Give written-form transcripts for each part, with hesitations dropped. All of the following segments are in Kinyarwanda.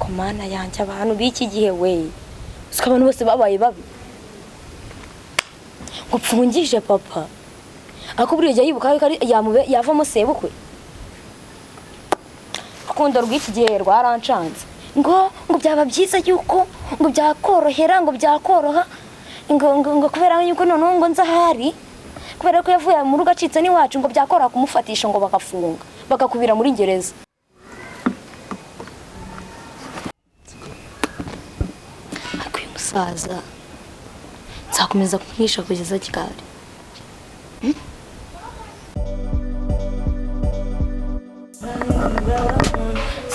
Ako mana yanjye abantu biki gihe we. Sika abantu bose babaye babi. Ngupfungije papa. Ako buriye yibuka yavamo sebukwe. Akunda rw'iki gihe rwarancanze. Ngo byaba byiza yuko ngo byakorohera ngo byakoroha ngo kubera yuko none ngo nzahari kubera ko yavuye mu rugo acitse ni wacu ngo byakora kumufatisha ngo bakafunga bakakubira muri gereza. Ako uyu musaza nzakomeza kumwisha kugeza kigari.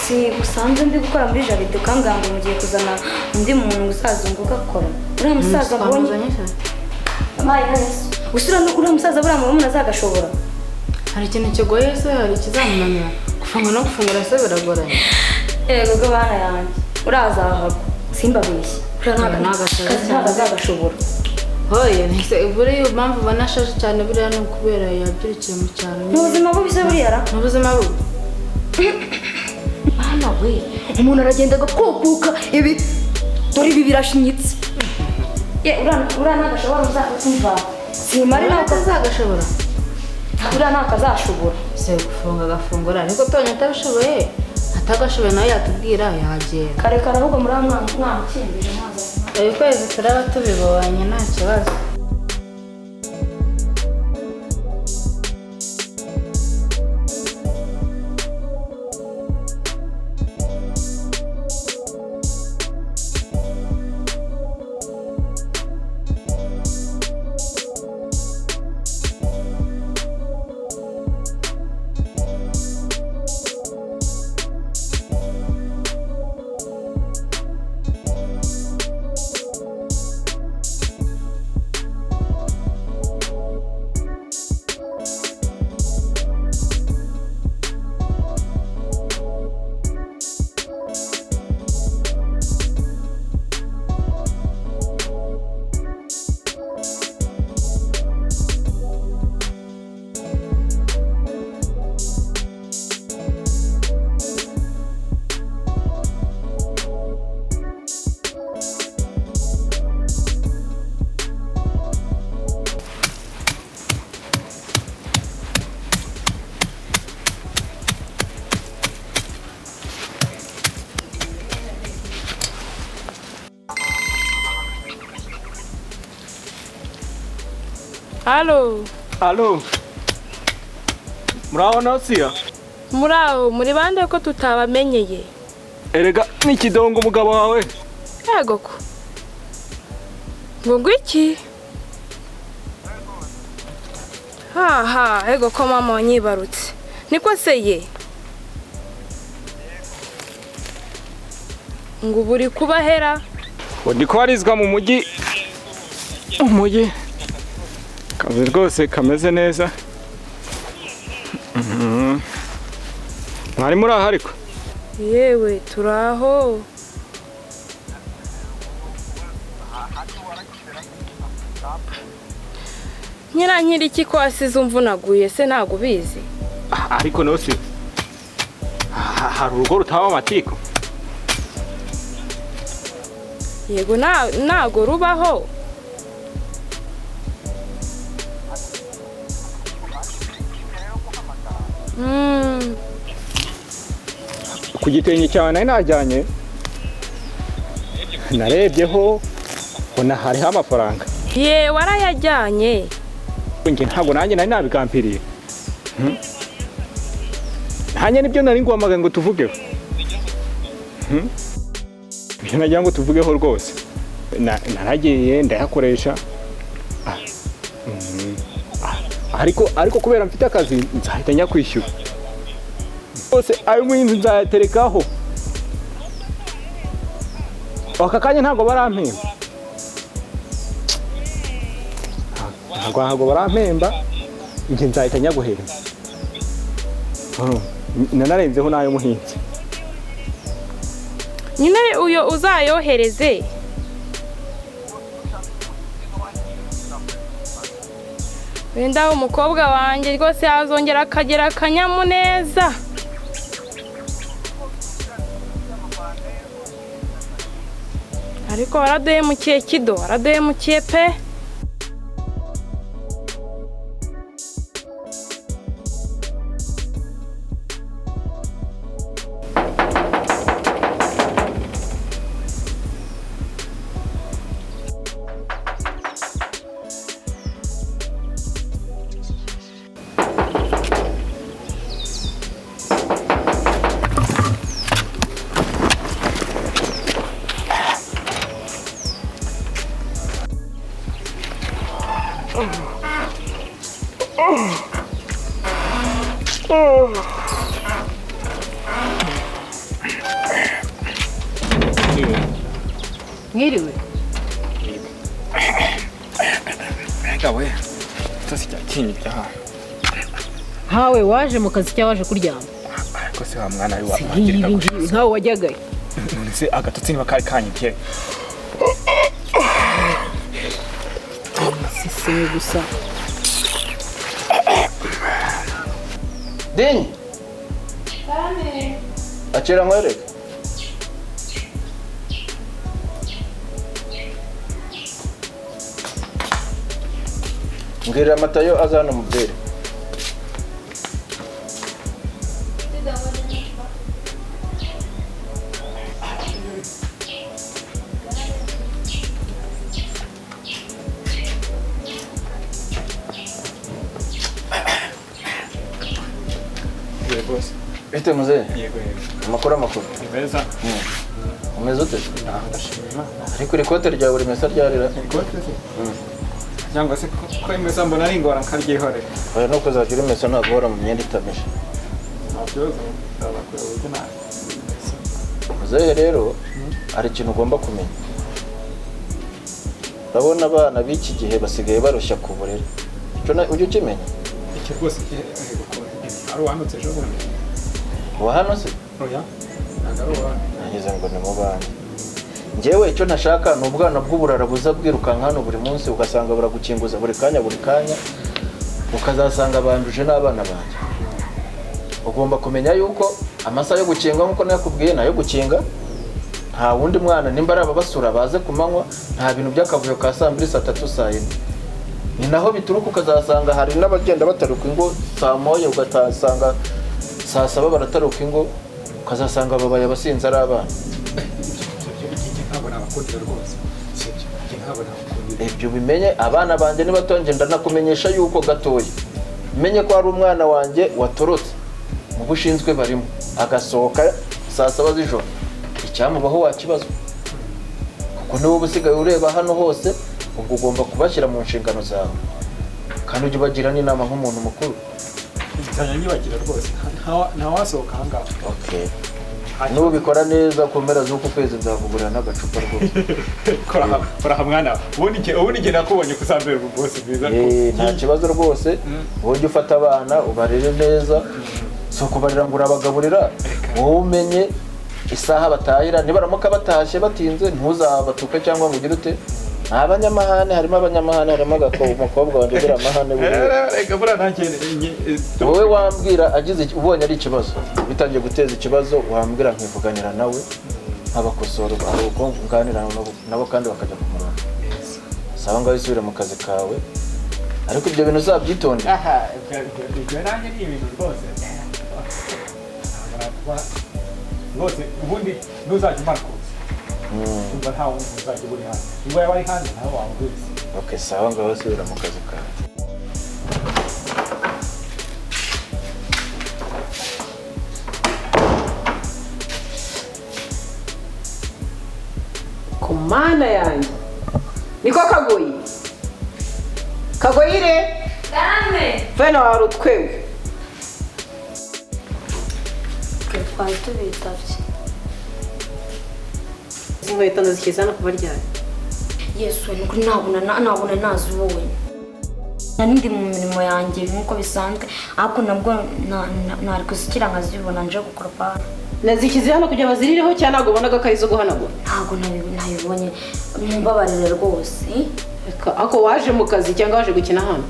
Si usanze ndi gukora muri jaride kangambe mugiye kuzana undi muntu usazunguka akora. Uriya musaza mbonye. Amaye Yesu. Usura uriya musaza buriya mu azagashobora. Hari ikintu kigoye se hari kizamunanira. Gufunga no gufungura se biragoranye. Yego go bana yanjye. Urazahaga. Simbabeshye. Uriya azagashobora. Hoye nise buriya impamvu banashaje cyane buriya no kubera yabyirikiye mu cyaro. Mu buzima bubise buriya ra? Mu buzima bubi. Bana we, umuntu aragenda agakokuka ibi dore ibi birashinyitse. Uriya ntagashobora uzakumva. Simari nawe utazagashobora. Uriya ntakazashobora. Se gufunga agafungura ariko tonye atabishoboye. Atagashoboye nawe yatubwira yagenda. Kare ahubwo muri mwana ukimbije maze. Kwezi turaba tubibonye nta kibazo. Halo. Muraho nasiya? Muraho, muri bande ko tutabamenyeye. Erega n'ikidongo umugabo wawe. Yego ko. Ngo iki? Ego ko mama wanyibarutse. Niko se ye? Ngo buri kubahera. Ndiko warizwa mu mujyi. Kazi rwose kameze neza. Mwari muri aha ariko? Yewe turaho. Nyiri iki ko asize umvunaguye se ntago bizi? Ariko nose hari urugo rutaba amatiko. Yego ntago rubaho. Ku gitenge cyawe nari najyanye narebyeho ubona hariho amafaranga. Ye warayajyanye. Nge ntabwo nanjye nari nabigambiriye. Hanye nibyo nari ngwamaga ngo tuvugeho. Ibyo nagira ngo tuvugeho rwose. Naragiye ndayakoresha. Ariko kubera mfite akazi nzahita njya kwishyura. Bose ayo muhinzi nzayaterekaho. Aka kanya ntago barampemba. Ntago barampemba. Nge nzahita njya guhemba. Nanarenzeho nayo muhinzi. Nyine uyo uzayohereze. Wenda umukobwa wanjye rwose yazongera akagera akanyamuneza. ariko waraduhemukiye kido, waraduhemukiye pe. Mwiriwe. Gawe. Tasi cyatinya byaha. Hawe waje mu kazi cyangwa waje kuryama? Ko se wa mwana ari wa. Nkawe wajyagaye. None se agatotsi niba kari kanyibye. Sisi gusa. Dini. Kane. Achira mwere. Ngira matayo azana mubere. Ete mzee? Yego. Amakuru amakuru. Beza. Umeze ute? Ndashima. Ariko ikote rya buri mesa ryarira. Ikote se? Cyangwa se ko imesa mbona ari ingora nkaryihore. Oya no kuzagira imesa nagora mu myenda itameshe. Ntabyo ndabakora uburyo na. Mzee rero ari ikintu ugomba kumenya. Urabona abana b'iki gihe basigaye barushya ku burere. Ujye ukimenya. Iki rwose ari wanutse ejo bundi. Wa hano se? Oya. Nagaruwa. Nageze ngo ni mu bana. Njyewe icyo ntashaka ni ubwana bw'uburara buza bwirukanka hano buri munsi ugasanga buragukinguza buri kanya ukazasanga banduje n'abana banjye. Ugomba kumenya yuko amasaha yo gukinga nkuko nakubwiye nayo gukinga nta wundi mwana nimba ari ababasura baze kumanywa nta bintu by'akavuyo ka 2:00 3:00 saa 4. Ni naho bituruka ukazasanga hari n'abagenda bataruka ingo saa 1 ugatasanga saa 7 barataruka ingo ukazasanga babaye abasinzi ari abana. Ibyo bimenye abana banje ni batonje ndanakumenyesha yuko gatoye menye ko ari umwana wanje watorotse mu bushinzwe barimo agasohoka saa 7 z'ijoro icyamubaho wakibazo kuko niwe ubusigaye ureba hano hose ubwo ugomba kubashyira mu nshingano zawe kandi ujye bagira n'inama nk'umuntu mukuru. Nzanya nyibagira rwose nta wasohoka hangaha. Okay. Nubu bikora neza kumera z'uko kwezi nzavugurira n'agacupa rwose. Kora mwana ubundi nge nakubonye kusambera ubose bwiza. Nta kibazo rwose wowe ufata abana ubarere neza so kubarira ngo urabagaburira wowe umenye isaha batahira nibaramuka batashye batinze ntuzabatuke cyangwa ngo ugire ute. Abanyamahane harimo abanyamahane harimo umukobwa wanje ugira amahane reka bura ntakene. Wowe wambwira agize ubonye ari ikibazo bitangiye guteza ikibazo wambwira nkivuganira nawe nkabakosora ari uko nganira nabo kandi bakajya ku murongo. Saba ngaho isubire mu kazi kawe ariko ibyo bintu uzabyitonde. Ibyo nanjye ni ibintu rwose. Rwose ubundi ntuzajya umakuza. Umva nta wundi uzajya uri hano. Niba yaba ari hano nawe wamubwiriza. Okay, sawa ngaho isubire mu kazi kawe. Kumana yanjye. Niko kagoyi. Kagoyire. Kane. Vena warutwewe. Twari tubitabye. Inkweto ndazikizana kuba ryari. Yesu ni nabona nazubonye. Nandi mu mirimo yanjye nkuko bisanzwe ariko nabwo nari kuzikira nkazibona nje gukoropa. Nazikize hano kugira bazirireho cyane ntago bonaga karizo guhanagura. Ntago nabibonye mumbabarire rwose. Ako waje mu kazi cyangwa waje gukina hano?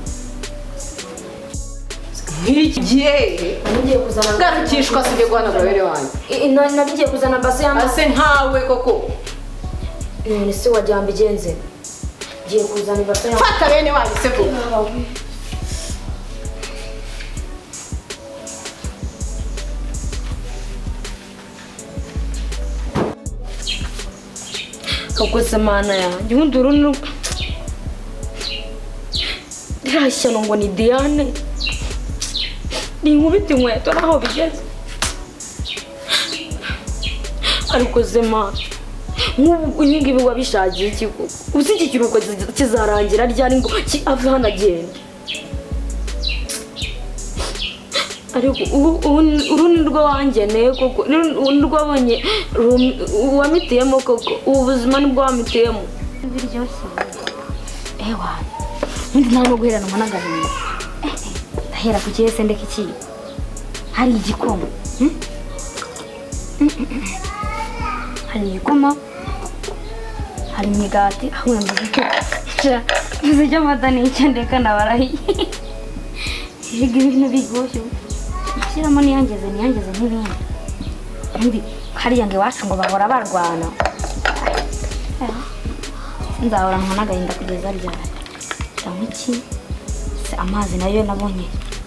Nk'iki gihe ngiye kuzana ngarukishwa sije guhanagura bere wanjye. Nabigiye kuzana base y'amazi. Ase nkawe koko. none se wajya mbigenze ngiye kuzana ibase yawe fata bene wanyu se vuba kakoze mana yanjye ubundi uruntu rirashyano ngo ni Diane ninkubita inkweto naho bigeze ariko zema nk'ubu ngibi wabishagiye iki koko uzi iki kiruhuko kizarangira ryari ngo ave hano agenda ariko uru ni rwo wangeneye koko rwabonye wamitiyemo koko ubu buzima nibwo wamitiyemo biryoshye ewa undi nta no guheranwa n'agahinda ndahera ku kiyese ndeka iki hari igikoma hari igikoma hari imigati aho mvuze icyo amata n'icyo ndeka nabarahiye higa ibintu biryoshye ushyiramo niyangeze n'ibindi hariya ngo iwacu ngo bahora barwana nzahoranwa n'agahinda kugeza ryari cyangwa iki se amazi nayo nabonye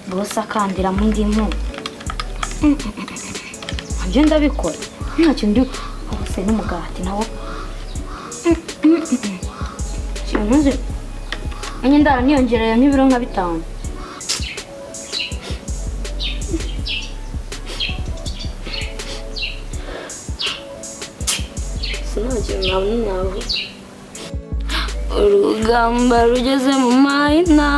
bose akandiramo indimu nabyo ndabikora ntacyo ndi ubuse n'umugati nawo ntuzi enye ndara niyongereye nk'ibiro nka 5 urugamba rugeze mu mahina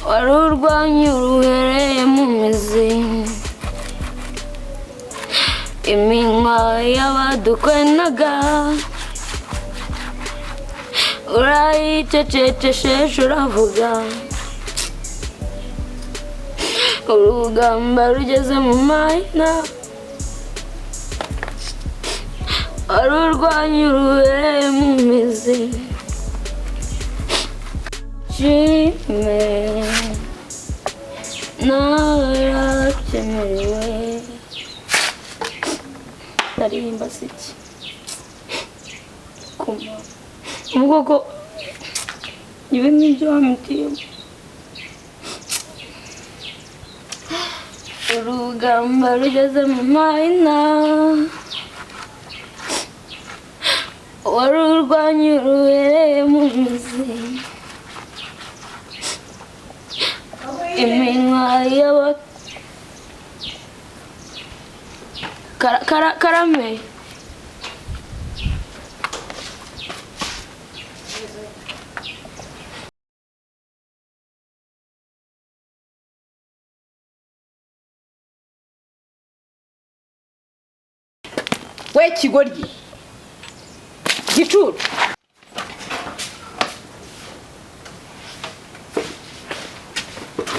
wari urwanya uruhereye mu mizi iminwa y'abadukwenaga urayicecekesheje uravuga urugamba rugeze mu mahina wari urwanya uruhereye mu mizi shime narakemerewe naririmba siki kuma ubwoko ibi nibyo wamitiyemo urugamba rugeze mu mahina wari urwanya uruhereye mu mizi iminwa y'aba karame we kigoryi gicucu